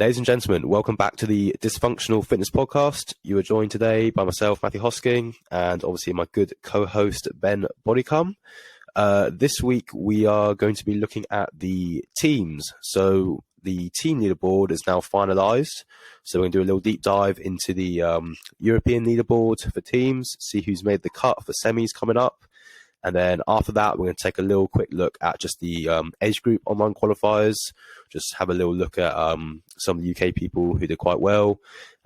Ladies and gentlemen, welcome back to the Dysfunctional Fitness Podcast. You are joined today by myself, Matthew Hosking, and obviously my good co-host, Ben Bodycom. This week, we are going to be looking at the teams. So the team leaderboard is now finalised. So we're going to do a little deep dive into the European leaderboard for teams, see who's made the cut for semis coming up. And then after that, we're going to take a little quick look at just the age group online qualifiers, just have a little look at some of the UK people who did quite well.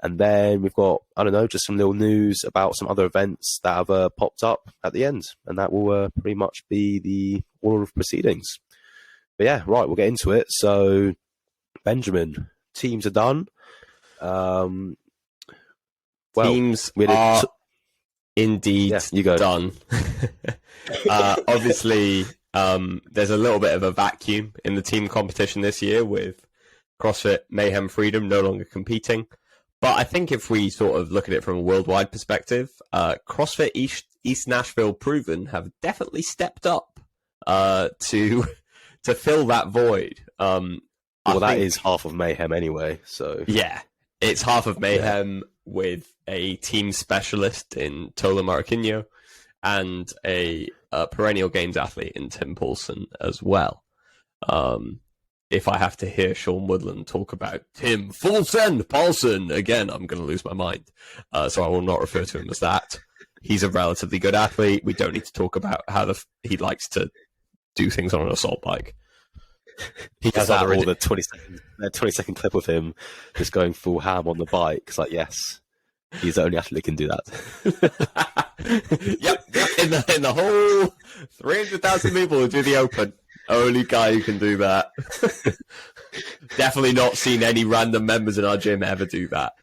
And then we've got, just some little news about some other events that have popped up at the end. And that will pretty much be the order of proceedings. But yeah, right, we'll get into it. So, Benjamin, teams are done. Teams are indeed done. Obviously, there's a little bit of a vacuum in the team competition this year with CrossFit Mayhem Freedom no longer competing. But I think if we sort of look at it from a worldwide perspective, CrossFit East Nashville Proven have definitely stepped up to fill that void. That is half of Mayhem anyway. So yeah, it's half of Mayhem with a team specialist in Tola Marquinhos and a perennial games athlete in Tim Paulson as well. If I have to hear Sean Woodland talk about Tim full send Paulson again, I'm going to lose my mind. So I will not refer to him as that. He's a relatively good athlete. We don't need to talk about how he likes to do things on an assault bike. He has all the 20-second clip of him just going full ham on the bike. It's like, yes, he's the only athlete that can do that. Yep. In the whole 300,000 people who do the Open, only guy who can do that. Definitely not seen any random members in our gym ever do that.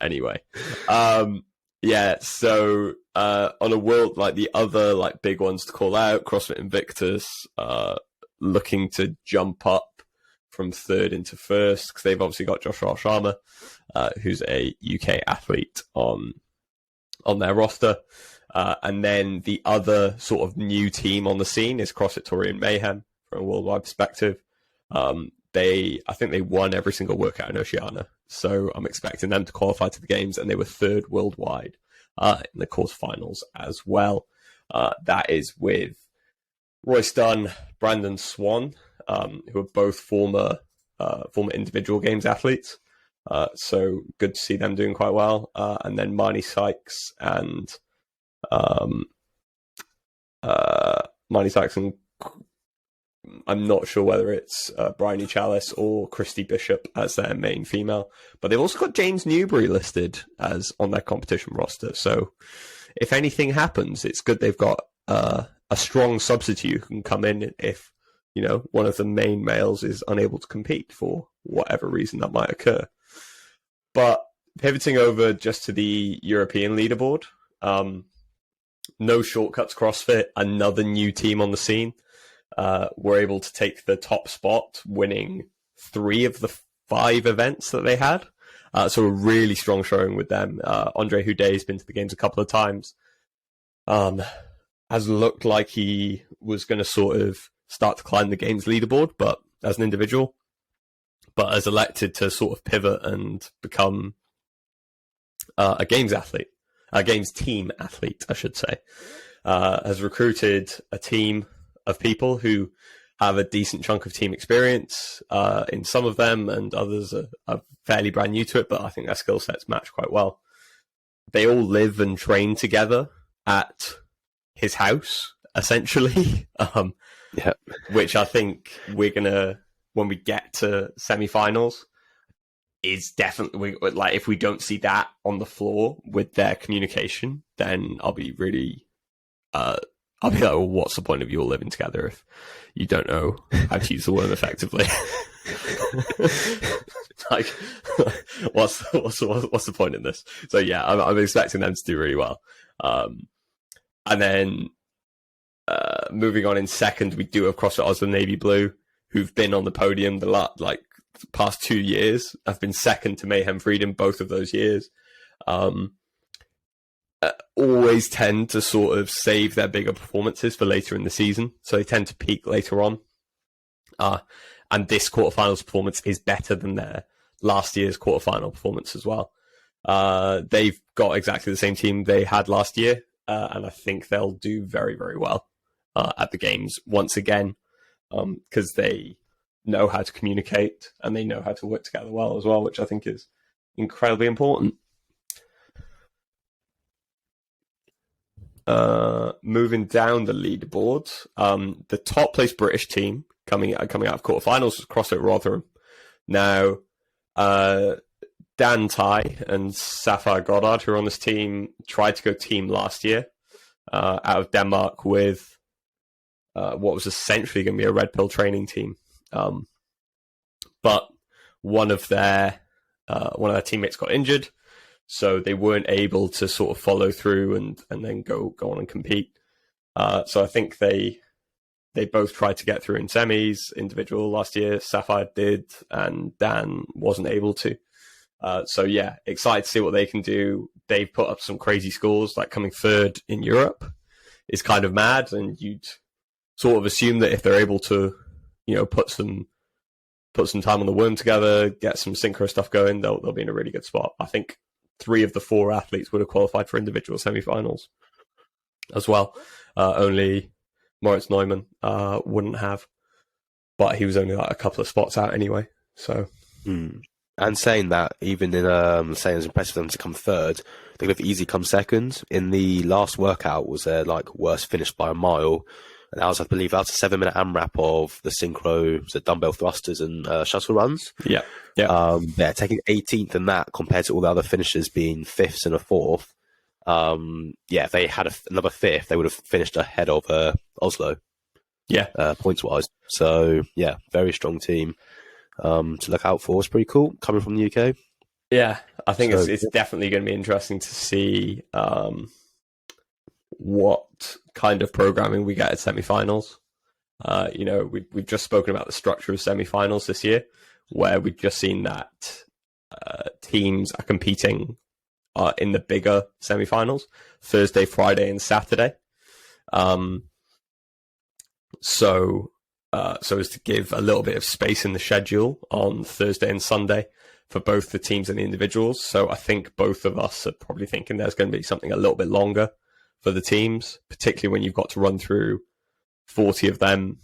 Anyway, so on a world like the other big ones to call out, CrossFit Invictus, looking to jump up from third into first because they've obviously got Joshua Sharma, who's a UK athlete on their roster. And then the other sort of new team on the scene is CrossFit Torian Mayhem from a worldwide perspective. I think they won every single workout in Oceania. So I'm expecting them to qualify to the games, and they were third worldwide in the quarterfinals as well. That is with Royce Dunn, Brandon Swan, who are both former individual games athletes. So good to see them doing quite well. And then Marnie Sykes and I'm not sure whether it's Bryony Chalice or Christy Bishop as their main female, but they've also got James Newbury listed as on their competition roster. So if anything happens, it's good they've got a strong substitute who can come in if, one of the main males is unable to compete for whatever reason that might occur. But pivoting over just to the European leaderboard, no shortcuts CrossFit, another new team on the scene, were able to take the top spot, winning 3 of the 5 events that they had. So a really strong showing with them. Andre Houdet has been to the games a couple of times. Has looked like he was going to sort of start to climb the games leaderboard, but as an individual, but has elected to sort of pivot and become a games team athlete, I should say. Has recruited a team of people who have a decent chunk of team experience in some of them, and others are fairly brand new to it, but I think their skill sets match quite well. They all live and train together at his house, essentially, which I think we're going to, when we get to semi-finals, is definitely, if we don't see that on the floor with their communication, then I'll be really, well, what's the point of you all living together if you don't know how to use the word effectively? What's the point in this? So yeah, I'm expecting them to do really well. And then moving on in second, we do have CrossFit Oslo Navy Blue, who've been on the podium the past 2 years. I've been second to Mayhem Freedom both of those years. Always tend to sort of save their bigger performances for later in the season, so they tend to peak later on. And this quarterfinals performance is better than their last year's quarterfinal performance as well. They've got exactly the same team they had last year, and I think they'll do very, very well at the games once again, because they know how to communicate and they know how to work together well as well, which I think is incredibly important. Moving down the leaderboard, the top place British team coming out of quarterfinals was CrossFit Rotherham. Now, Dan Ty and Sapphire Goddard, who are on this team, tried to go team last year out of Denmark with what was essentially going to be a red pill training team. But one of their teammates got injured, so they weren't able to sort of follow through and then go on and compete. So I think they both tried to get through in semis individual last year. Sapphire did, and Dan wasn't able to. So yeah, excited to see what they can do. They've put up some crazy scores, like coming third in Europe is kind of mad, and you'd sort of assume that if they're able to, put some time on the worm together, get some synchro stuff going, they'll be in a really good spot. I think 3 of the 4 athletes would have qualified for individual semi-finals as well. Only Moritz Neumann wouldn't have, but he was only like a couple of spots out anyway. So, and saying that, even in saying it's impressive for them to come third, they could have easily come second. In the last workout was their worst finish by a mile. And that was, I believe, out a 7-minute AMRAP of the synchro, the dumbbell thrusters and shuttle runs. Yeah. Taking 18th in that compared to all the other finishers being 5th and a 4th. If they had another 5th, they would have finished ahead of Oslo. Yeah. Points-wise. So, yeah, very strong team to look out for. It's pretty cool coming from the UK. Yeah, I think it's definitely going to be interesting to see what kind of programming we get at semi-finals. We've just spoken about the structure of semi-finals this year, where we've just seen that teams are competing in the bigger semi-finals, Thursday, Friday, and Saturday. So as to give a little bit of space in the schedule on Thursday and Sunday for both the teams and the individuals. So I think both of us are probably thinking there's going to be something a little bit longer for the teams, particularly when you've got to run through 40 of them.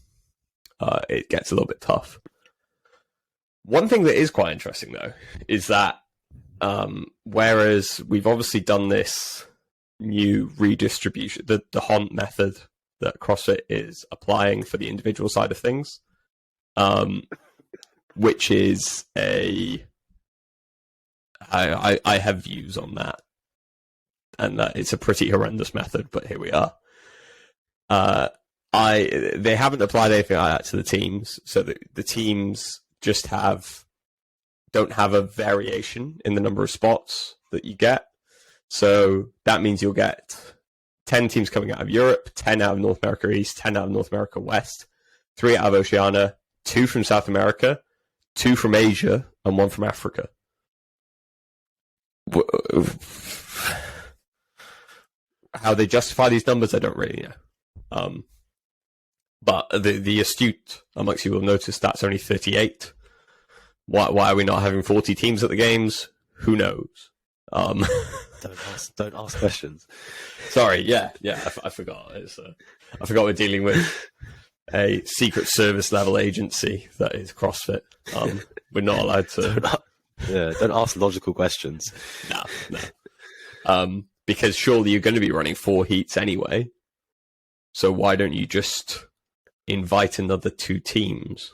It gets a little bit tough. One thing that is quite interesting, though, is that whereas we've obviously done this new redistribution, the Hont method that CrossFit is applying for the individual side of things, which is I have views on that, and that it's a pretty horrendous method, but here we are. They haven't applied anything like that to the teams, so that the teams just don't have a variation in the number of spots that you get. So that means you'll get 10 teams coming out of Europe, 10 out of North America East, 10 out of North America West, 3 out of Oceania, 2 from South America, 2 from Asia, and 1 from Africa. How they justify these numbers, I don't really know. But the astute amongst you will notice that's only 38. Why are we not having 40 teams at the games? Who knows? Don't ask questions. Sorry, yeah, I forgot. I forgot we're dealing with a Secret Service level agency that is CrossFit. We're not allowed to. Don't ask logical questions. No. Because surely you're going to be running 4 heats anyway. So why don't you just invite another 2 teams?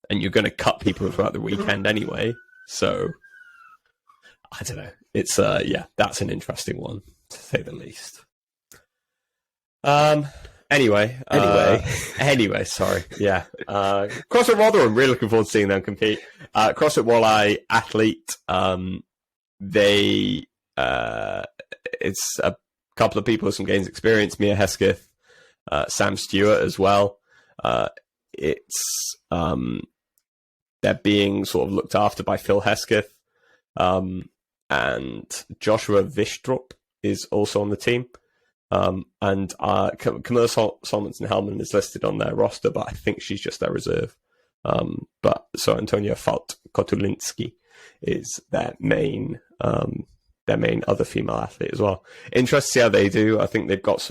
And you're going to cut people throughout the weekend anyway. So I don't know. It's that's an interesting one, to say the least. Anyway, sorry. Yeah. CrossFit Rotherham, really looking forward to seeing them compete. CrossFit Walleye Athlete, it's a couple of people with some games experience, Mia Hesketh, Sam Stewart as well. They're being sort of looked after by Phil Hesketh, and Joshua Vishtrup is also on the team. And Camilla Solomon-Hellman is listed on their roster, but I think she's just their reserve. So Antonia Falt-Kotulinski is their main other female athlete as well. Interested to see how they do. I think they've got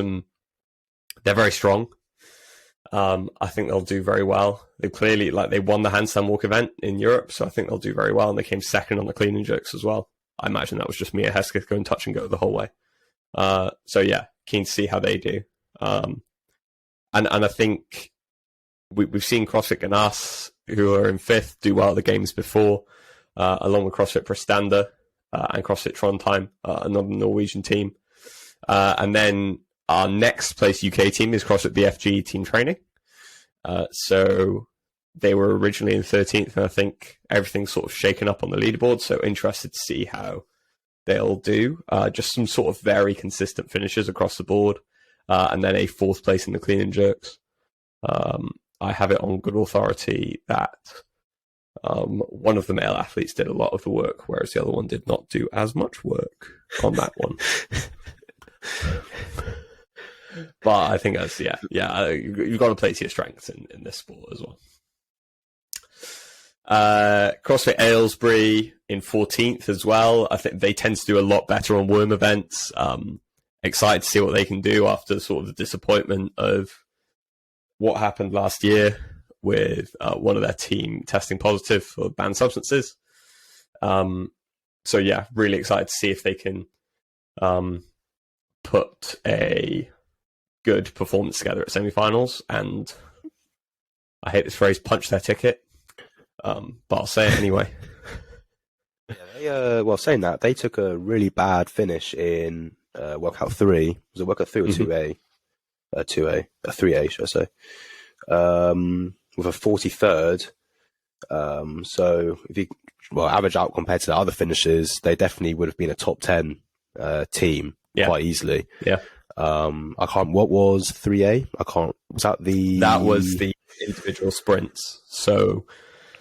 they're very strong. I think they'll do very well. They clearly, they won the handstand walk event in Europe, so I think they'll do very well. And they came second on the clean and jerks as well. I imagine that was just Mia Hesketh going touch and go the whole way. So yeah, keen to see how they do. And I think we've seen CrossFit Ganas, who are in 5th, do well at the games before, along with CrossFit Prestanda and CrossFit Trondheim, another Norwegian team. And then our next place UK team is CrossFit BFG Team Training. So they were originally in 13th, and I think everything's sort of shaken up on the leaderboard. So interested to see how they'll do. Just some sort of very consistent finishes across the board, and then a 4th place in the clean and jerks. I have it on good authority that one of the male athletes did a lot of the work, whereas the other one did not do as much work on that one. But I think that's, you've got to play to your strengths in this sport as well. CrossFit Aylesbury in 14th as well. I think they tend to do a lot better on worm events. Excited to see what they can do after sort of the disappointment of what happened last year with one of their team testing positive for banned substances. So yeah, really excited to see if they can put a good performance together at semi-finals, and I hate this phrase, punch their ticket, but I'll say it anyway. Yeah, saying that, they took a really bad finish in workout 3. Was it workout 3 or 2A? 2A, 3A, should I say? With a 43rd. So if you average out compared to the other finishes, they definitely would have been a top 10 team quite easily. Yeah. I can't. What was 3A? I can't. Was that the? That was the individual sprints. So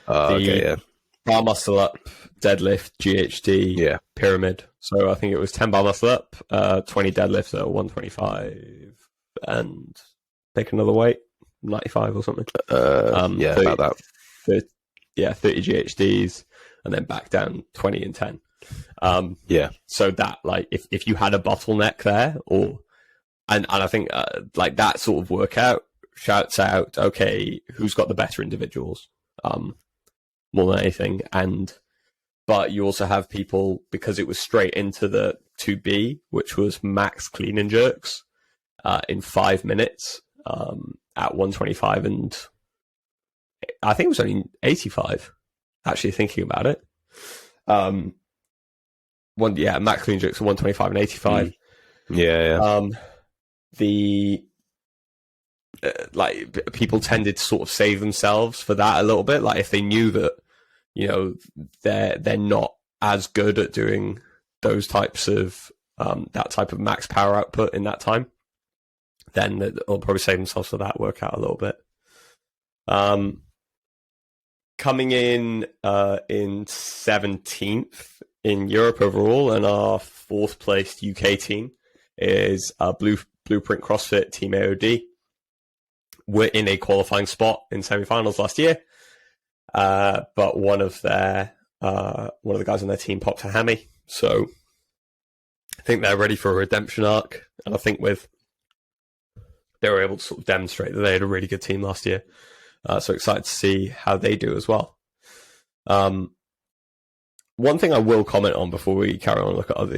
bar muscle up, deadlift, GHD, pyramid. So I think it was 10 bar muscle up, 20 deadlift at 125, and pick another weight, 95 or something. 30, about that. 30 GHDs, and then back down 20 and 10. So that, if you had a bottleneck there, and I think that sort of workout shouts out, okay, who's got the better individuals, more than anything. But you also have people, because it was straight into the 2B, which was max clean and jerks, in 5 minutes, at 125, and I think it was only 85, actually thinking about it. Max clean jerks at 125 and 85. People tended to sort of save themselves for that a little bit. Like, if they knew that, they're not as good at doing those types of that type of max power output in that time, then they'll probably save themselves for that workout a little bit. Coming in 17th in Europe overall, and our 4th placed UK team is Blueprint CrossFit Team AOD. We're in a qualifying spot in semi-finals last year, but one of the guys on their team popped a hammy, so I think they're ready for a redemption arc. And I think they were able to sort of demonstrate that they had a really good team last year. So excited to see how they do as well. One thing I will comment on before we carry on and look at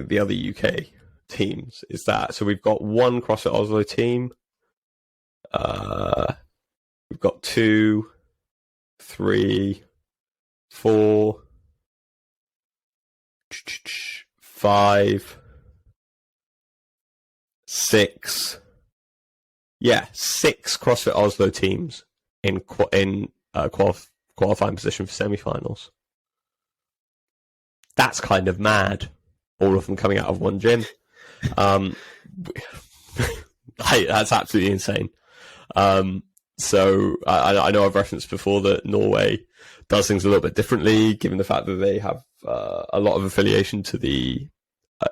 the other UK teams is that, so we've got one CrossFit Oslo team. We've got 2, 3, 4, 5, 6. Yeah, 6 CrossFit Oslo teams in qualifying position for semi-finals. That's kind of mad. All of them coming out of one gym. That's absolutely insane. So I know I've referenced before that Norway does things a little bit differently, given the fact that they have a lot of affiliation to the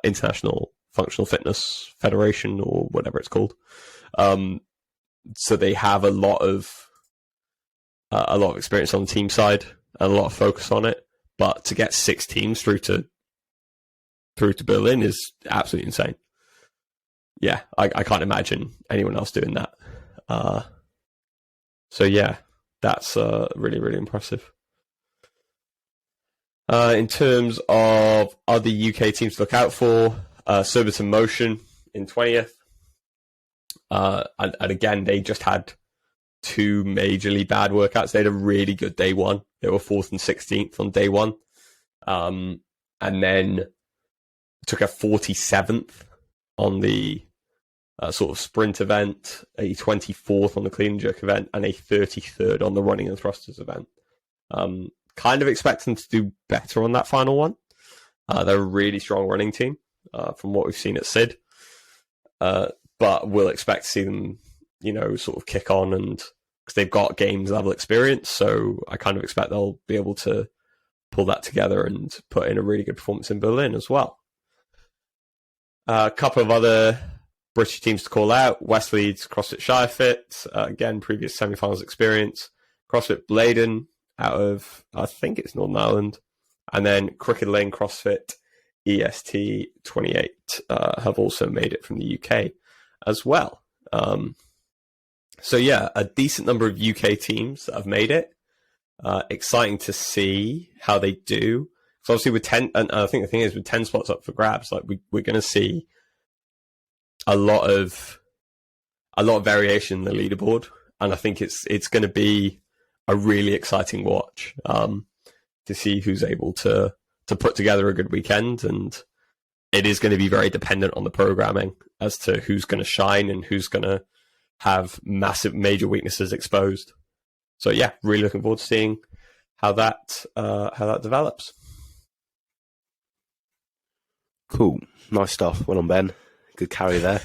International Functional Fitness Federation, or whatever it's called. So they have a lot of experience on the team side and a lot of focus on it. but to get 6 teams through to Berlin is absolutely insane. Yeah, I can't imagine anyone else doing that. So yeah, that's really, really impressive. In terms of other UK teams to look out for, Surbiton Motion in 20th. And again, they just had 2 majorly bad workouts. They had a really good day 1. They were 4th and 16th on day 1. And then took a 47th on the sort of sprint event, a 24th on the clean and jerk event, and a 33rd on the running and thrusters event. Kind of expect them to do better on that final one. They're a really strong running team from what we've seen at SID. But we'll expect to see them, sort of kick on, and because they've got games level experience, so I kind of expect they'll be able to pull that together and put in a really good performance in Berlin as well. A couple of other British teams to call out: West Leeds CrossFit Shirefit, again previous semi-finals experience. CrossFit Bladen out of, I think it's Northern Ireland, and then Crooked Lane CrossFit EST 28 have also made it from the UK as well. So yeah, a decent number of UK teams that have made it. Exciting to see how they do. So obviously with 10, and I think the thing is with 10 spots up for grabs, like we're going to see a lot of variation in the leaderboard, and I think it's going to be a really exciting watch to see who's able to put together a good weekend, and it is going to be very dependent on the programming as to who's going to shine and who's going to have major weaknesses exposed. So yeah, really looking forward to seeing how that develops. Cool, nice stuff. Well on, Ben. Good carry there.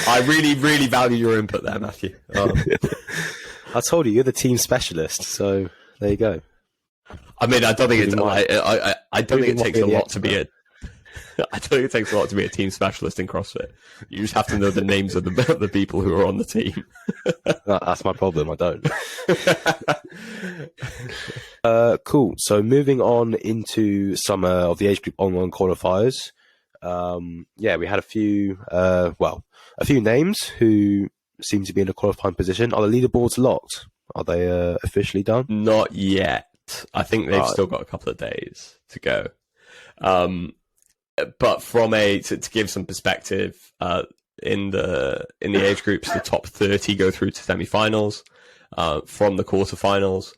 I really, really value your input there, Matthew. I told you, you're the team specialist, so there you go. I mean, I don't think it takes a lot to be a. I don't think it takes a lot to be a team specialist in CrossFit. You just have to know the names of the people who are on the team. That's my problem. I don't. Cool. So moving on into some of the age group online qualifiers. We had a few names who seem to be in a qualifying position. Are the leaderboards locked? Are they officially done? Not yet. I think they've still got a couple of days to go. But to give some perspective, in the age groups, the top 30 go through to semi-finals from the quarterfinals,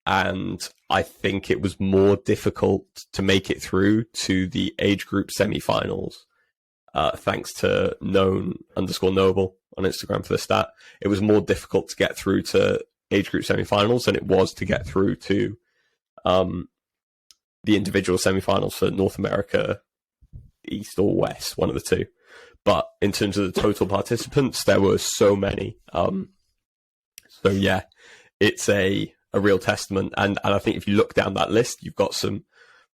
and I think it was more difficult to make it through to the age group semi-finals. Thanks to known_noble on Instagram for the stat, it was more difficult to get through to age group semi-finals than it was to get through to the individual semi-finals for North America, East or West, one of the two. But in terms of the total participants, there were so many. So yeah, it's a real testament. And I think if you look down that list, you've got some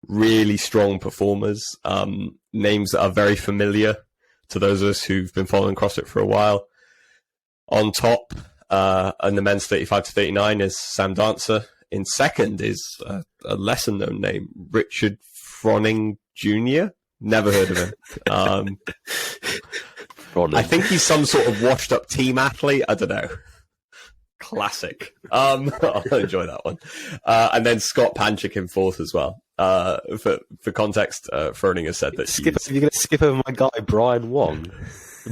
really strong performers, names that are very familiar to those of us who've been following CrossFit for a while. On top, and the men's 35 to 39 is Sam Dancer. In second is a lesser known name, Richard Froning Jr. Never heard of him. I think he's some sort of washed up team athlete. I don't know. Classic. I'll enjoy that one. And then Scott Panchik in fourth as well. For context, Froning has said that you're going to skip over my guy, Brian Wong.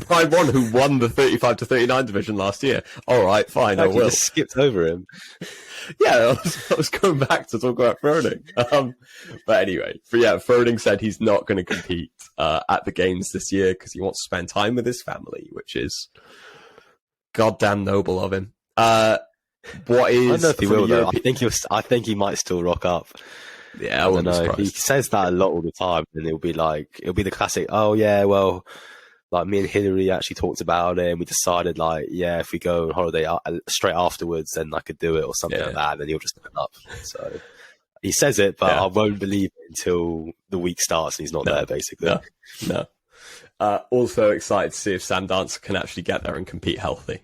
Brian Wong, who won the 35 to 39 division last year. All right, fine, I will. Just skipped over him. Yeah, I was going back to talk about Froning. But anyway, Froning said he's not going to compete at the games this year because he wants to spend time with his family, which is goddamn noble of him. What is? I don't know if he will though. I think he might still rock up. Yeah, I don't know. He says that a lot all the time, and it'll be the classic. Oh yeah, well, like me and Hillary actually talked about it, and we decided if we go on holiday straight afterwards, then I could do it or something like that. And then he'll just turn up. So he says it, but I won't believe it until the week starts and he's not there. Basically, no. Also excited to see if Sam Dancer can actually get there and compete healthy,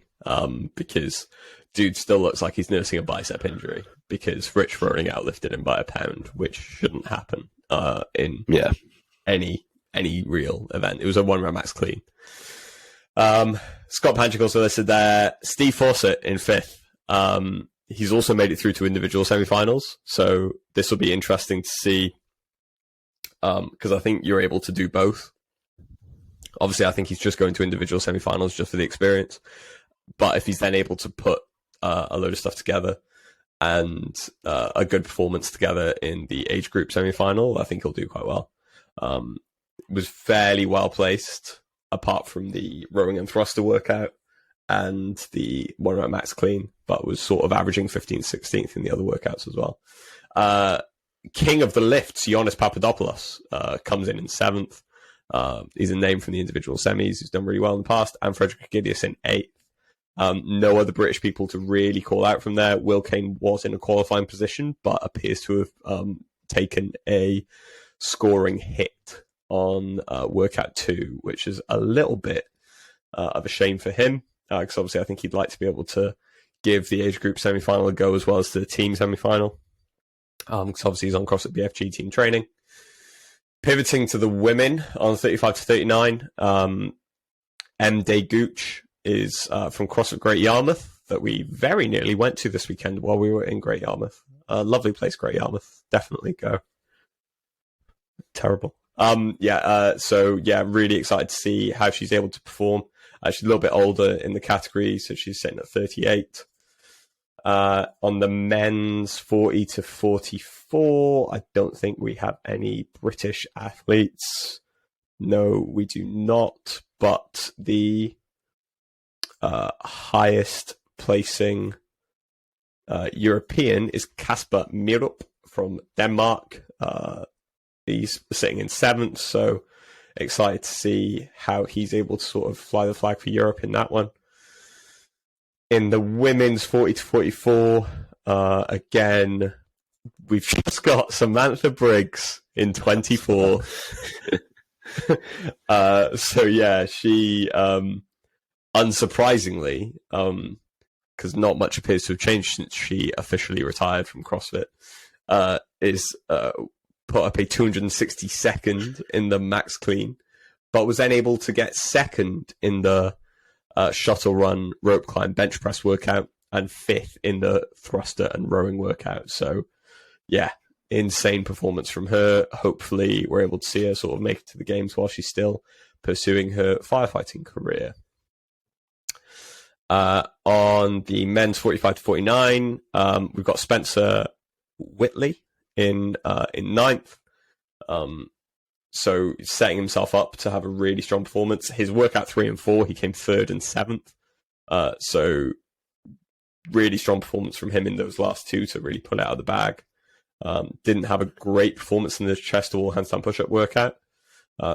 because dude still looks like he's nursing a bicep injury. because Rich Froning outlifted him by a pound, which shouldn't happen in any real event. It was a 1 round max clean. Scott Panchik also listed there. Steve Fawcett in 5th. He's also made it through to individual semi-finals, so this will be interesting to see, because I think you're able to do both. Obviously, I think he's just going to individual semi-finals just for the experience, but if he's then able to put a load of stuff together and a good performance together in the age group semi-final, I think he'll do quite well. Was fairly well placed, apart from the rowing and thruster workout and the 1 round max clean, but was sort of averaging 15th, 16th in the other workouts as well. King of the lifts, Ioannis Papadopoulos, comes in 7th. He's a name from the individual semis who's done really well in the past, and Frederick Agidius in 8th. No other British people to really call out from there. Will Kane was in a qualifying position, but appears to have taken a scoring hit on workout 2, which is a little bit of a shame for him, because obviously I think he'd like to be able to give the age group semi-final a go as well as the team semi-final, because obviously he's on CrossFit BFG team training. Pivoting to the women on 35 to 39, M. Day Gooch is from CrossFit Great Yarmouth, that we very nearly went to this weekend while we were in Great Yarmouth. Lovely place, Great Yarmouth. Definitely go. Terrible. So really excited to see how she's able to perform. She's a little bit older in the category, so she's sitting at 38. On the men's 40 to 44, I don't think we have any British athletes. No, we do not. But the highest placing European is Kasper Mirup from Denmark. He's sitting in 7th, so excited to see how he's able to sort of fly the flag for Europe in that one. In the women's 40 to 44, again, we've just got Samantha Briggs in 24. She, unsurprisingly, because not much appears to have changed since she officially retired from CrossFit, is put up a 262nd in the max clean, but was then able to get 2nd in the shuttle run, rope climb, bench press workout, and 5th in the thruster and rowing workout. So, yeah, insane performance from her. Hopefully, we're able to see her sort of make it to the games while she's still pursuing her firefighting career. On the men's 45 to 49, we've got Spencer Whitley in 9th. So setting himself up to have a really strong performance. His workout 3 and 4, he came 3rd and 7th. So really strong performance from him in those last 2 to really pull it out of the bag. Didn't have a great performance in the chest to wall handstand push-up workout.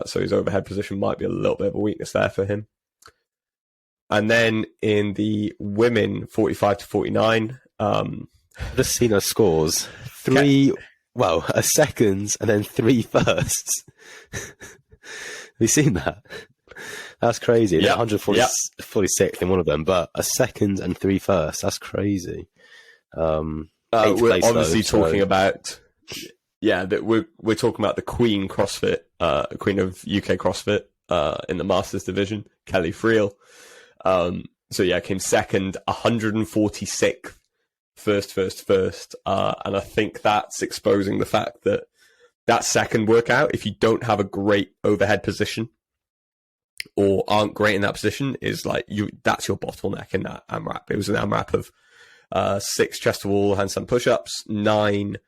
So his overhead position might be a little bit of a weakness there for him. And then in the women 45 to 49, just seen her scores. 3, a seconds and then 3 firsts. Have you seen that? That's crazy. Yeah. 146th in one of them, but a second and 3 firsts. That's crazy. We're obviously talking about, we're talking about the Queen CrossFit, Queen of UK CrossFit in the Masters division, Kelly Friel. Came 2nd, 146th. First. And I think that's exposing the fact that 2nd workout, if you don't have a great overhead position or aren't great in that position, is like that's your bottleneck in that AMRAP. It was an AMRAP of 6 chest to wall handstand push-ups, 9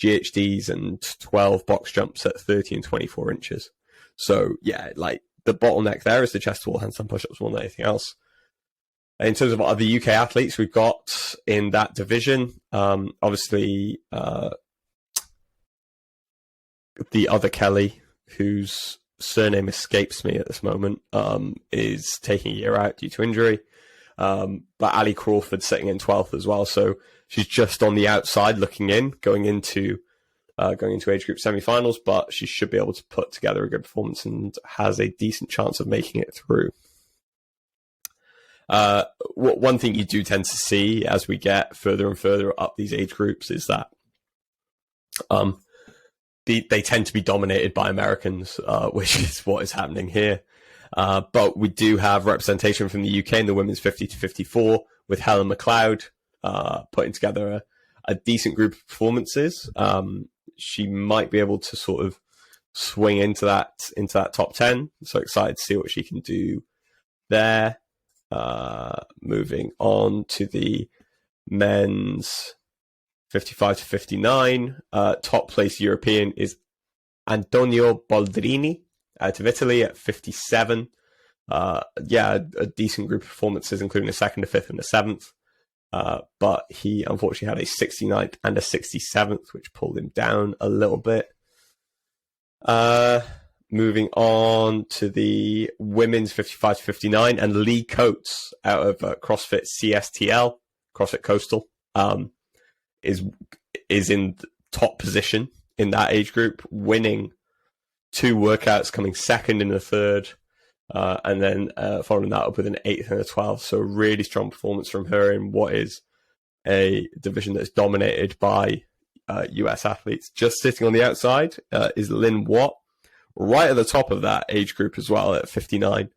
GHDs, and 12 box jumps at 30 and 24 inches. So the bottleneck there is the chest to wall handstand push-ups more than anything else. In terms of other UK athletes we've got in that division, obviously the other Kelly, whose surname escapes me at this moment, is taking a year out due to injury. But Ali Crawford sitting in 12th as well, so she's just on the outside looking in, going into age group semi-finals, but she should be able to put together a good performance and has a decent chance of making it through. one thing you do tend to see as we get further and further up these age groups is that they tend to be dominated by Americans, which is what is happening here. But we do have representation from the UK in the women's 50 to 54 with Helen McLeod putting together a decent group of performances. She might be able to sort of swing into that top 10. So excited to see what she can do there. Moving on to the men's 55 to 59. Top place European is Antonio Baldrini out of Italy at 57. A decent group of performances, including a second, a fifth, and a seventh. But he unfortunately had a 69th and a 67th, which pulled him down a little bit. Moving on to the women's 55 to 59, and Lee Coates out of CrossFit CSTL, CrossFit Coastal, is in top position in that age group, winning 2 workouts, coming second in the third, and then following that up with an 8th and a 12th. So a really strong performance from her in what is a division that's dominated by US athletes. Just sitting on the outside is Lynn Watt, right at the top of that age group as well at 59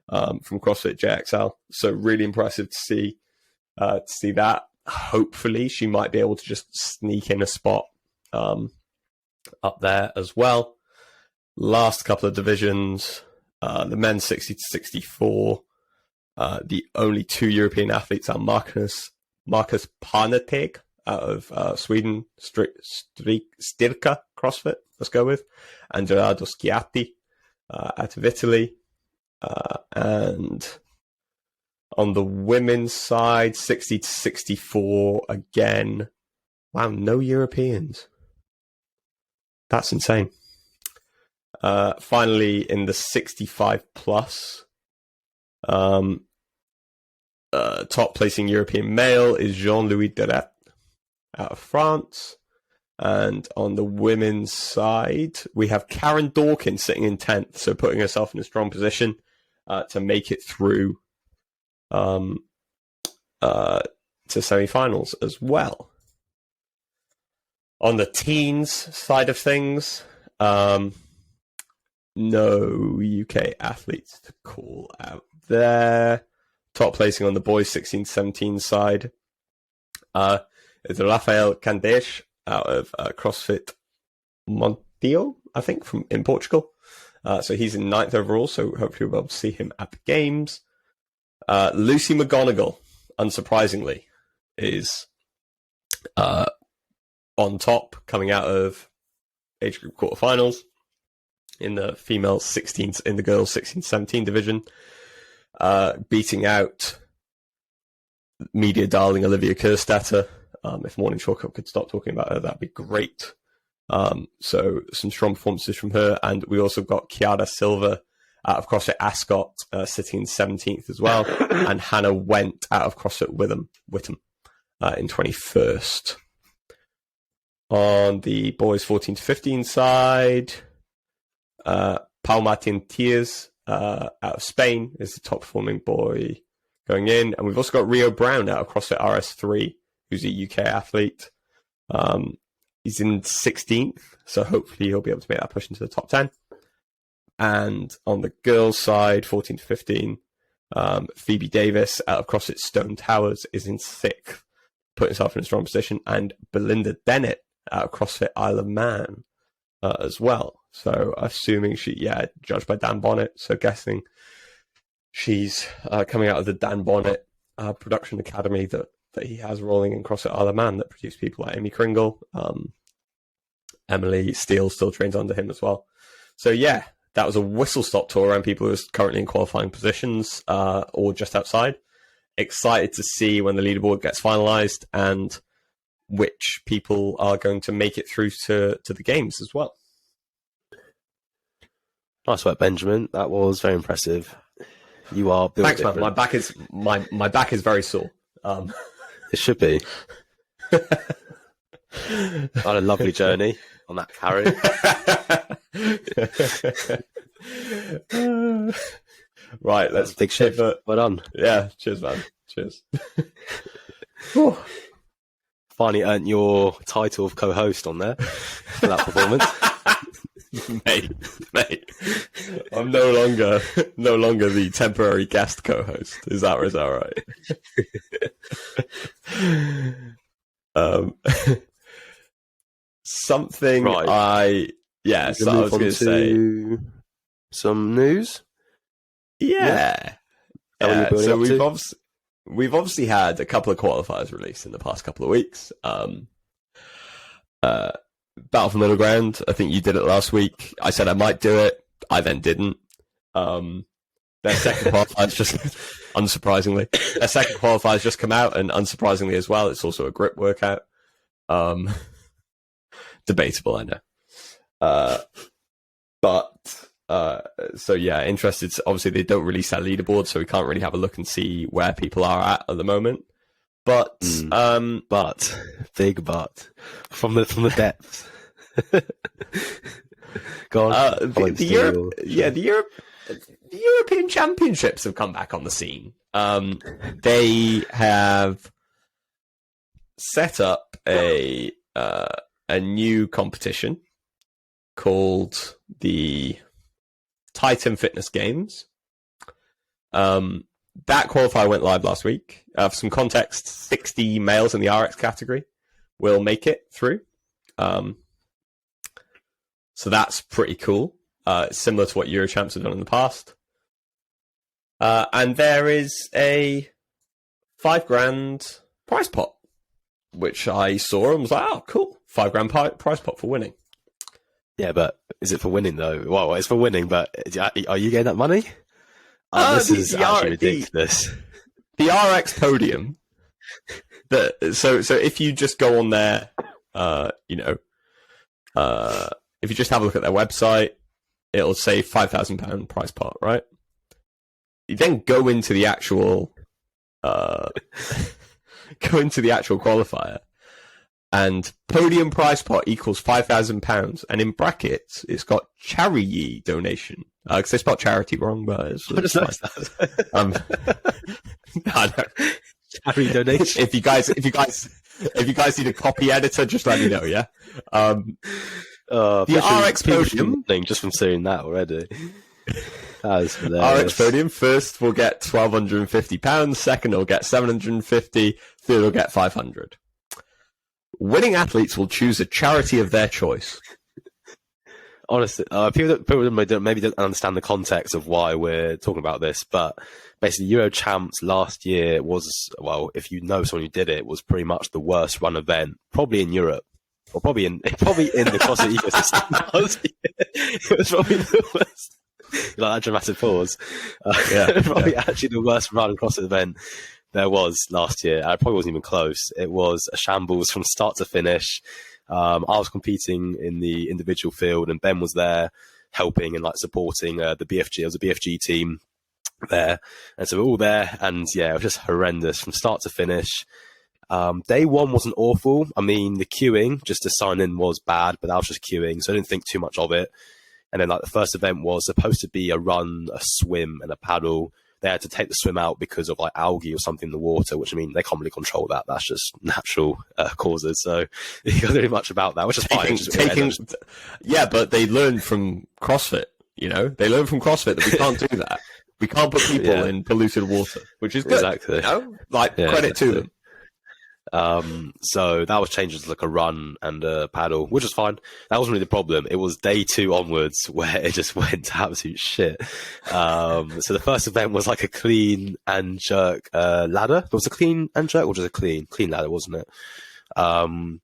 from CrossFit JXL. So really impressive to see that. Hopefully she might be able to just sneak in a spot up there as well. Last couple of divisions, the men's 60 to 64. The only 2 European athletes are Marcus Parneteg out of Sweden, Styrka CrossFit, let's go with, and Gerardo Schiatti out of Italy. And on the women's side, 60 to 64, again, wow, no Europeans. That's insane. Finally, in the 65 plus, top placing European male is Jean-Louis Deret out of France. And on the women's side, we have Karen Dawkins sitting in 10th, so putting herself in a strong position to make it through to semi-finals as well. On the teens side of things, no UK athletes to call out there. Top placing on the boys 16-17 side is Rafael Candesh out of CrossFit Montiel, I think, in Portugal. So he's in 9th overall, so hopefully we'll be able to see him at the games. Lucy McGonigal, unsurprisingly, is on top, coming out of age group quarterfinals in the female 16s, in the girls 16-17 division, beating out media darling Olivia Kerstetter. If Morning Shortcut could stop talking about her, that'd be great. So some strong performances from her, and we also got Chiara Silva out of CrossFit Ascot, sitting in 17th as well, and Hannah Went out of CrossFit Witham in 21st. On the boys 14 to 15 side, Pau Martin Tiers out of Spain is the top performing boy going in, and we've also got Rio Brown out of CrossFit RS3, who's a UK athlete. He's in 16th, so hopefully he'll be able to make that push into the top 10. And on the girls' side, 14 to 15, Phoebe Davis out of CrossFit Stone Towers is in 6th, putting himself in a strong position, and Belinda Dennett out of CrossFit Isle of Man as well. So assuming judged by Dan Bonnet, so guessing she's coming out of the Dan Bonnet production academy that he has rolling in CrossFit Isle of Man that produce people like Amy Kringle. Emily Steele still trains under him as well. So yeah, that was a whistle-stop tour around people who are currently in qualifying positions or just outside. Excited to see when the leaderboard gets finalised and which people are going to make it through to the games as well. Nice work, Benjamin. That was very impressive. You are built Thanks, different. man. My back is very sore. It should be. I had a lovely journey on that carry. Right, let's big shift. Well done. Yeah, cheers, man. Cheers. Finally earned your title of co-host on there for that performance. mate. I'm no longer the temporary guest co-host. Is that right? Something right. So I was going to say some news. Yeah. So we've obviously had a couple of qualifiers released in the past couple of weeks. Battle for Middle Ground, I think you did it last week. I said I might do it. I then didn't. Their second qualifier's just, unsurprisingly, just come out, and unsurprisingly as well, it's also a grip workout. Debatable, I know. So yeah, interested. Obviously, they don't release that leaderboard, so we can't really have a look and see where people are at the moment. But big but from the depths. Go on. The European Championships have come back on the scene. They have set up a new competition called the Titan Fitness Games. That qualifier went live last week. For some context, 60 males in the RX category will make it through. So that's pretty cool. Similar to what Eurochamps have done in the past. And there is a $5,000 prize pot, which I saw and was like, oh, cool. $5,000 prize pot for winning. Yeah, but is it for winning though? Well, it's for winning, but are you getting that money? This is actually ridiculous. The RX podium. So if you just go on there, if you just have a look at their website, it'll say £5,000 prize pot, right? You then go into the actual qualifier, and podium prize pot equals £5,000, and in brackets it's got charity donation. Because they spelled charity wrong, but it's fine. No. Charity donation. If you guys need a copy editor, just let me know. Yeah. The RX podium, just from seeing that already. RX podium first will get £1,250. Second will get $750. Third will get $500. Winning athletes will choose a charity of their choice. Honestly, people maybe don't understand the context of why we're talking about this, but basically Euro Champs last year was, well, if you know someone who did it, was pretty much the worst run event, probably in Europe, or probably in the CrossFit ecosystem. It was probably the worst. Like that dramatic pause. Probably actually the worst run CrossFit event there was last year. It probably wasn't even close. It was a shambles from start to finish. I was competing in the individual field, and Ben was there helping and like supporting the BFG. It was a BFG team there, and so we're all there. And yeah, it was just horrendous from start to finish. Day one wasn't awful. I mean, the queuing just to sign in was bad, but that was just queuing, so I didn't think too much of it. And then like the first event was supposed to be a run, a swim, and a paddle. They had to take the swim out because of like algae or something in the water, which I mean, they can't really control that. That's just natural causes. So you can't do much about that, which is fine. Yeah, but they learned from CrossFit, they learned from CrossFit that we can't do that. We can't put people in polluted water, which is good. Exactly. Credit to them. So that was changed to like a run and a paddle, which is fine. That wasn't really the problem. It was day two onwards where it just went to absolute shit. So the first event was like a clean and jerk ladder. There was a clean and jerk, or just a clean ladder, wasn't it? And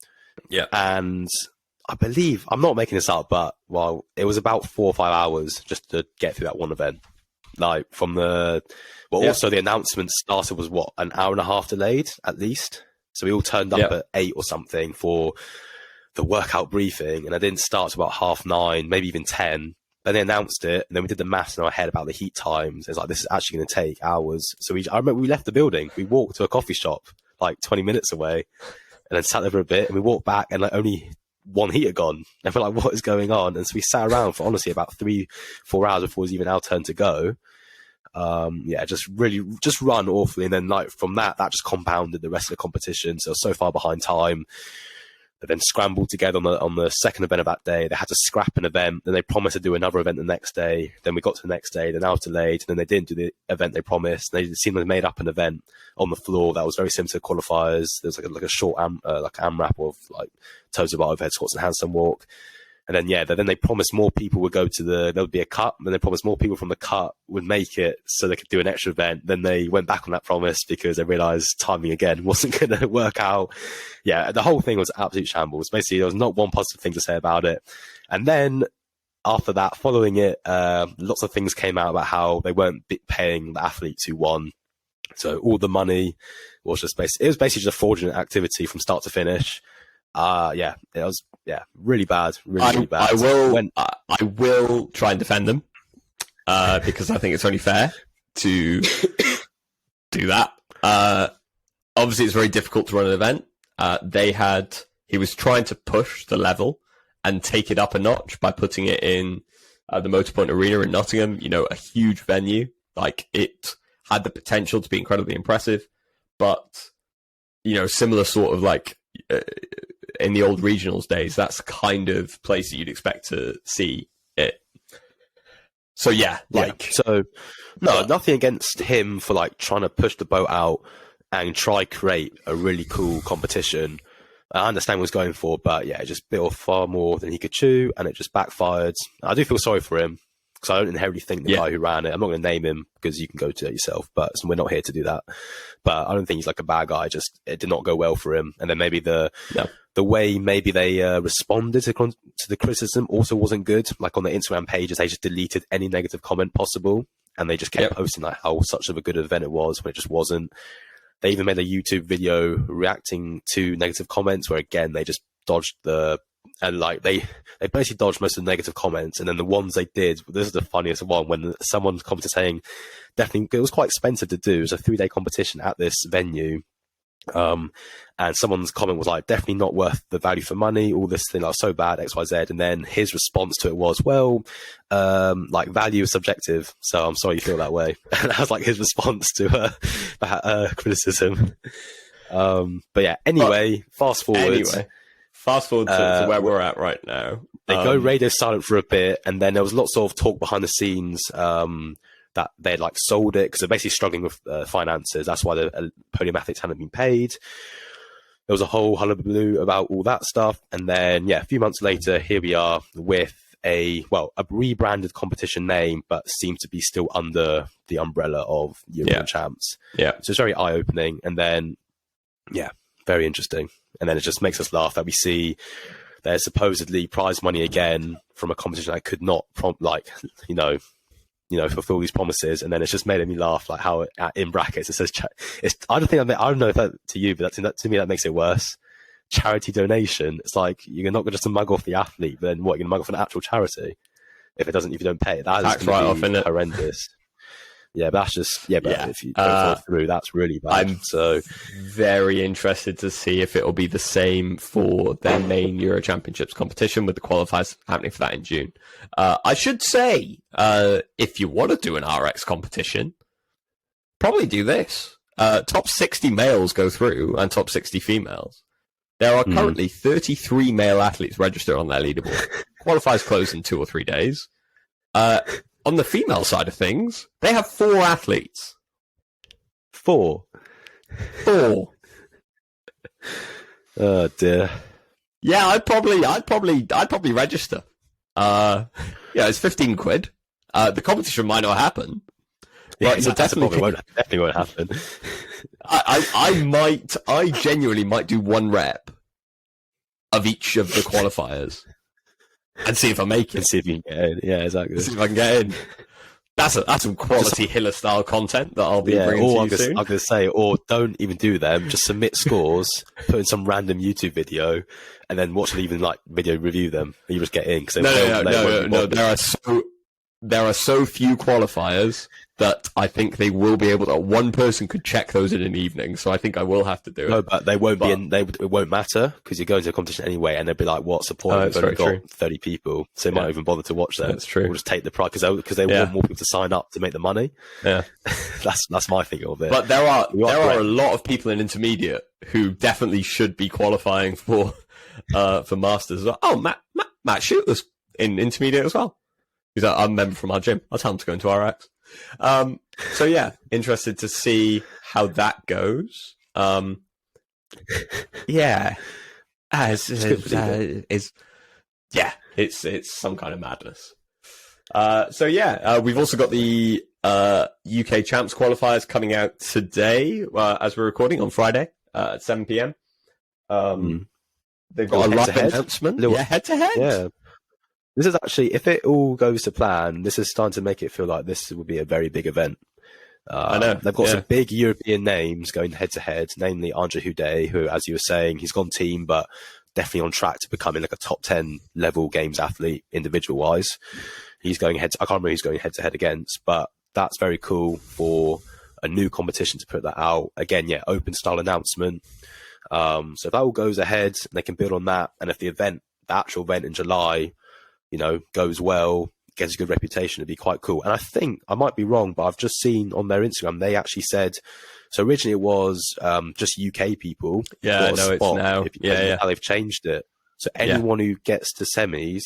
I believe, I'm not making this up, but well, it was about 4 or 5 hours just to get through that one event. Like from also the announcement started was an hour and a half delayed at least. So we all turned up at 8 or something for the workout briefing, and I didn't start till about 9:30, maybe even 10. Then they announced it, and then we did the maths in our head about the heat times. It's like, this is actually going to take hours. So I remember we left the building. We walked to a coffee shop like 20 minutes away, and then sat there for a bit, and we walked back, and like only one heat had gone. And we're like, what is going on? And so we sat around for honestly about 3-4 hours before it was even our turn to go. Just run awfully. And then like from that just compounded the rest of the competition. So far behind time. They then scrambled together on the second event of that day. They had to scrap an event. Then they promised to do another event the next day. Then we got to the next day. Then I was delayed. And then they didn't do the event they promised. They seemed like they made up an event on the floor that was very similar to qualifiers. There was like a short AMRAP of like toes bar overhead squats and handstand walk. And then they promised more people would go to there would be a cut. And then they promised more people from the cut would make it so they could do an extra event. Then they went back on that promise because they realized timing again wasn't going to work out. Yeah, the whole thing was absolute shambles. Basically, there was not one positive thing to say about it. And then after that, following it, lots of things came out about how they weren't paying the athletes who won. So all the money was just basically just a fraudulent activity from start to finish. It was really bad, really bad. I will try and defend them because I think it's only fair to do that. Obviously, it's very difficult to run an event. He was trying to push the level and take it up a notch by putting it in the Motorpoint Arena in Nottingham. You know, a huge venue. Like, it had the potential to be incredibly impressive, but you know, similar sort of like. In the old regionals days, that's the kind of place that you'd expect to see it. So nothing against him for like trying to push the boat out and try create a really cool competition. I understand what he was going for, but it just bit off far more than he could chew, and it just backfired. I do feel sorry for him because I don't inherently think the guy who ran it. I'm not going to name him because you can go to it yourself, but we're not here to do that. But I don't think he's like a bad guy. Just it did not go well for him, and then maybe the way maybe they responded to the criticism also wasn't good. Like on their Instagram pages, they just deleted any negative comment possible, and they just kept posting like how such of a good event it was when it just wasn't. They even made a YouTube video reacting to negative comments where again they just dodged they basically dodged most of the negative comments, and then the ones they did. This is the funniest one when someone commented saying, "Definitely, it was quite expensive to do. It was a 3-day competition at this venue." And someone's comment was like, definitely not worth the value for money, all this thing, like so bad, XYZ. And then his response to it was, well, like value is subjective, so I'm sorry you feel that way. And that was like his response to criticism. Fast forward to where we're at right now. They go radio silent for a bit, and then there was lots of talk behind the scenes that they'd like sold it because they're basically struggling with finances. That's why the podium athletes hadn't been paid. There was a whole hullabaloo about all that stuff. And then, a few months later, here we are with a rebranded competition name, but seems to be still under the umbrella of European champs. Yeah. So it's very eye-opening. And then, very interesting. And then it just makes us laugh that we see there's supposedly prize money again from a competition that could not fulfill these promises, and then it's just made me laugh, like how in brackets it says. I don't know if that to you, but to me that makes it worse. Charity donation. It's like you're not just to mug off the athlete, but then what? You're gonna mug off an actual charity if you don't pay it. That is horrendous. Yeah, but that's just but if you don't follow through, that's really bad. I'm very interested to see if it'll be the same for their main Euro Championships competition with the qualifiers happening for that in June. I should say, if you want to do an RX competition, probably do this. Top 60 males go through and top 60 females. There are currently 33 male athletes registered on their leaderboard. Qualifiers close in 2 or 3 days. On the female side of things, they have 4 athletes. 4. Oh dear. Yeah, I'd probably register. It's 15 quid. The competition might not happen. Yeah, it definitely won't happen. I genuinely might do 1 rep of each of the qualifiers. And see if I make it. And see if you can get in. Yeah, exactly. See if I can get in. That's some quality Hiller style content that I'll be bringing to you soon. I'm going to say, or don't even do them. Just submit scores, put in some random YouTube video, and then watch and even like video review them. And you just get in because no. There are there are so few qualifiers that I think they will be able to. One person could check those in an evening, so I think I will have to do it. No, but they won't it won't matter because you're going to a competition anyway, and they'll be like, "What's the point? We've only got 30 people, so they might not even bother to watch them." That's true. We'll just take the prize because they want more people to sign up to make the money. Yeah, that's my thing of it. But there are a lot of people in intermediate who definitely should be qualifying for masters as well. Oh, Matt Shoot was in intermediate as well. He's a member from our gym. I'll tell him to go into RX. So yeah, interested to see how that goes. Yeah, it's some kind of madness. So yeah, we've also got the UK Champs qualifiers coming out today as we're recording on Friday at 7 p.m. They've got a live announcement. Head to head. Yeah. This is actually, if it all goes to plan, this is starting to make it feel like this will be a very big event. I know. They've got some big European names going head to head, namely Andre Houdet, who, as you were saying, he's gone team, but definitely on track to becoming like a top 10 level games athlete individual wise. He's going I can't remember who's going head to head against, but that's very cool for a new competition to put that out. Again, yeah, open style announcement. So if that all goes ahead, they can build on that. And if the actual event in July, goes well, gets a good reputation, it'd be quite cool. And I think, I might be wrong, but I've just seen on their Instagram, they actually said, so originally it was just UK people. Yeah, I know it's now. Now they've changed it. So anyone who gets to semis,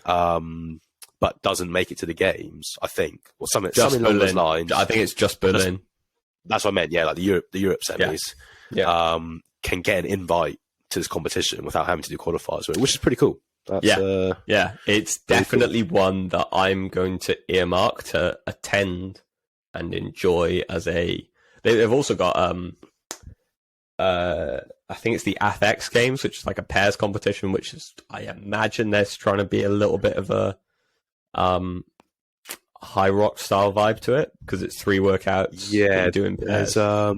but doesn't make it to the games, I think, or something along those lines. I think it's just Berlin. That's what I meant, like the Europe semis, can get an invite to this competition without having to do qualifiers, which is pretty cool. It's definitely one that I'm going to earmark to attend and enjoy as a. They've also got I think it's the AFX games, which is like a pairs competition, which is, I imagine they're trying to be a little bit of a high rock style vibe to it because it's 3 workouts. Yeah, doing pairs. I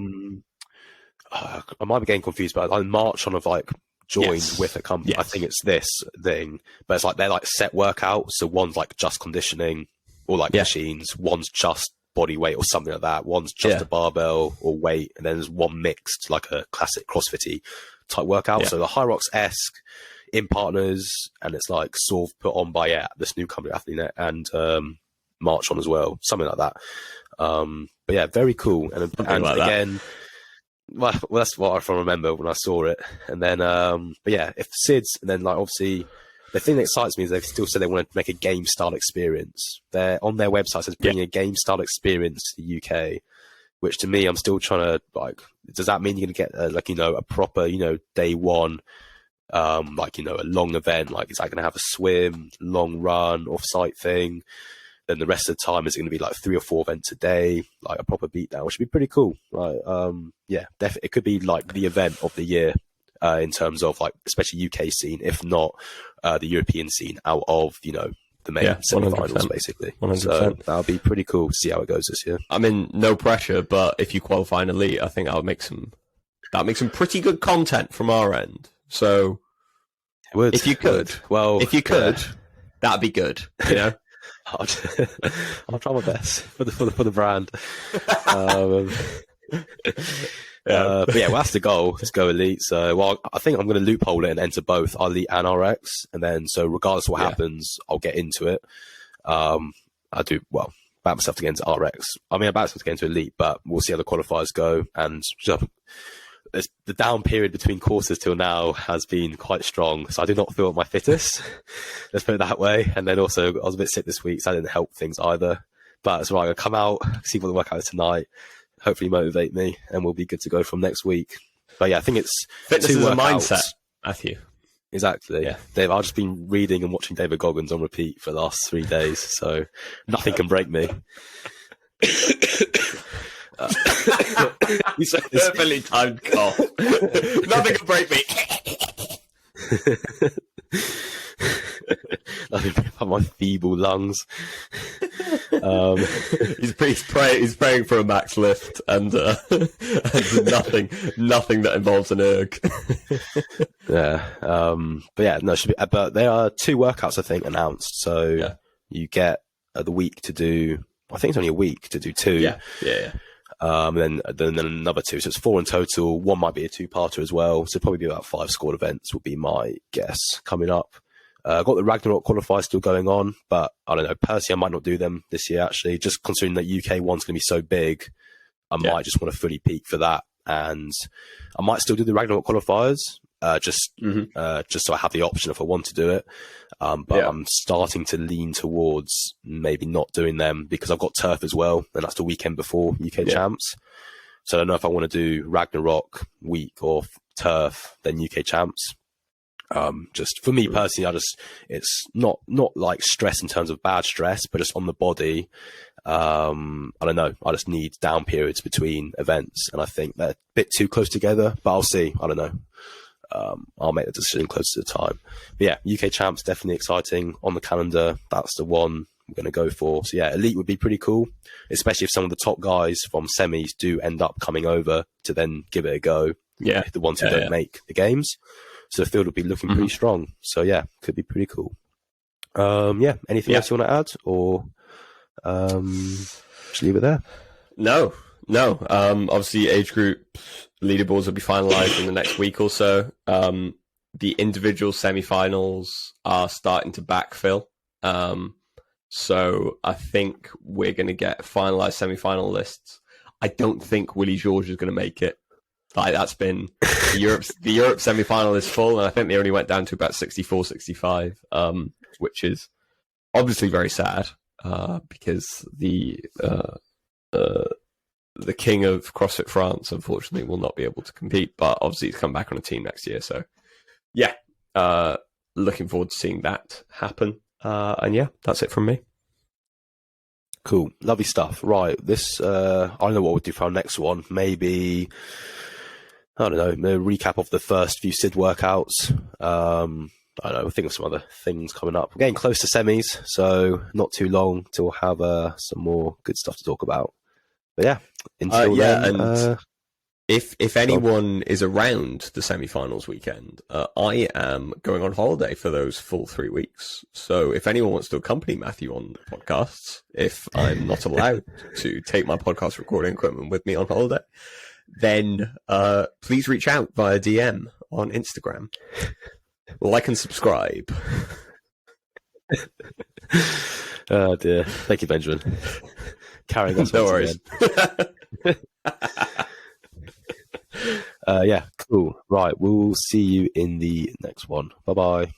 might be getting confused, but I March on of like joined with a company. I think it's this thing, but it's like they're like set workouts. So one's like just conditioning or like machines, one's just body weight or something like that, one's just a barbell or weight, and then there's one mixed like a classic CrossFit-y type workout. So the High Rocks-esque in partners, and it's like sort of put on by this new company Athletenet and March on as well, something like that. But yeah, very cool. And like again, well, that's what I remember when I saw it. And then, but yeah, if SIDS, and then like obviously the thing that excites me is they've still said they want to make a game style experience. They're on their website says bringing a game style experience to the UK, which to me, I'm still trying to like, does that mean you're going to get a proper, day one, a long event? Like, is that going to have a swim, long run, off-site thing? Then the rest of the time is going to be like 3 or 4 events a day, like a proper beatdown, which would be pretty cool. Like, definitely, it could be like the event of the year in terms of like, especially UK scene, if not the European scene out of the main semi-finals, basically. 100%. So that'll be pretty cool to see how it goes this year. I mean, no pressure, but if you qualify in elite, I think that'll make some pretty good content from our end. So if you could, that'd be good. I'll try my best for the brand. But yeah, well, that's the goal. Let's go elite. So, I think I'm going to loophole it and enter both elite and RX, and then so regardless of what happens, I'll get into it. I do back myself to get into RX. I mean, I back myself to get into elite, but we'll see how the qualifiers go. And the down period between courses till now has been quite strong, so I do not feel at my fittest. Let's put it that way. And then also, I was a bit sick this week, so that didn't help things either. But it's right. I'll come out, see what the workout is tonight. Hopefully motivate me, and we'll be good to go from next week. But yeah, I think it's fitness is a mindset, Matthew. Exactly. Yeah. Dave, I've just been reading and watching David Goggins on repeat for the last 3 days, so nothing can break me. He's perfectly timed cough. Nothing can break me. Nothing from my feeble lungs. He's praying for a max lift and nothing that involves an erg. But yeah, no, should be. But there are 2 workouts I think announced. So you get the week to do. I think it's only a week to do 2. Yeah. Then another 2. So it's 4 in total. One might be a 2-parter as well. So probably be about 5 squad events would be my guess coming up. I've got the Ragnarok qualifier still going on, but I don't know. Personally, I might not do them this year, actually, just considering that UK one's going to be so big. I might just want to fully peak for that. And I might still do the Ragnarok qualifiers, just so I have the option if I want to do it. But I'm starting to lean towards maybe not doing them because I've got Turf as well, and that's the weekend before UK Champs. So I don't know if I want to do Ragnarok week or Turf, then UK Champs. Just for me personally, it's not like stress in terms of bad stress, but just on the body. I don't know. I just need down periods between events, and I think they're a bit too close together, but I'll see. I don't know. I'll make the decision close to the time. But yeah, UK Champs definitely exciting on the calendar. That's the one I'm going to go for. So yeah, Elite would be pretty cool, especially if some of the top guys from semis do end up coming over to then give it a go. Yeah, the ones who don't make the games. So the field will be looking pretty strong. So yeah, could be pretty cool. Anything else you want to add, or just leave it there? No. Obviously, age group leaderboards will be finalised in the next week or so. The individual semi-finals are starting to backfill. So I think we're going to get finalised semi-final lists. I don't think Willie George is going to make it. Like, that's been the Europe semi-final is full, and I think they only went down to about 64, 65, which is obviously very sad because the king of CrossFit France, unfortunately, will not be able to compete, but obviously he's come back on a team next year. So, yeah, looking forward to seeing that happen. And yeah, that's it from me. Cool. Lovely stuff. Right. This, I don't know what we'll do for our next one. Maybe, I don't know, a recap of the first few SID workouts. I don't know, we'll think of some other things coming up. We're getting close to semis, so not too long till we'll have some more good stuff to talk about. But yeah, until then. And if anyone is around the semi-finals weekend, I am going on holiday for those full 3 weeks. So if anyone wants to accompany Matthew on podcasts, if I'm not allowed to take my podcast recording equipment with me on holiday, then please reach out via DM on Instagram. Like and subscribe. Oh dear. Thank you, Benjamin. Carrying on. No worries. Yeah, cool. Right, we'll see you in the next one. Bye-bye.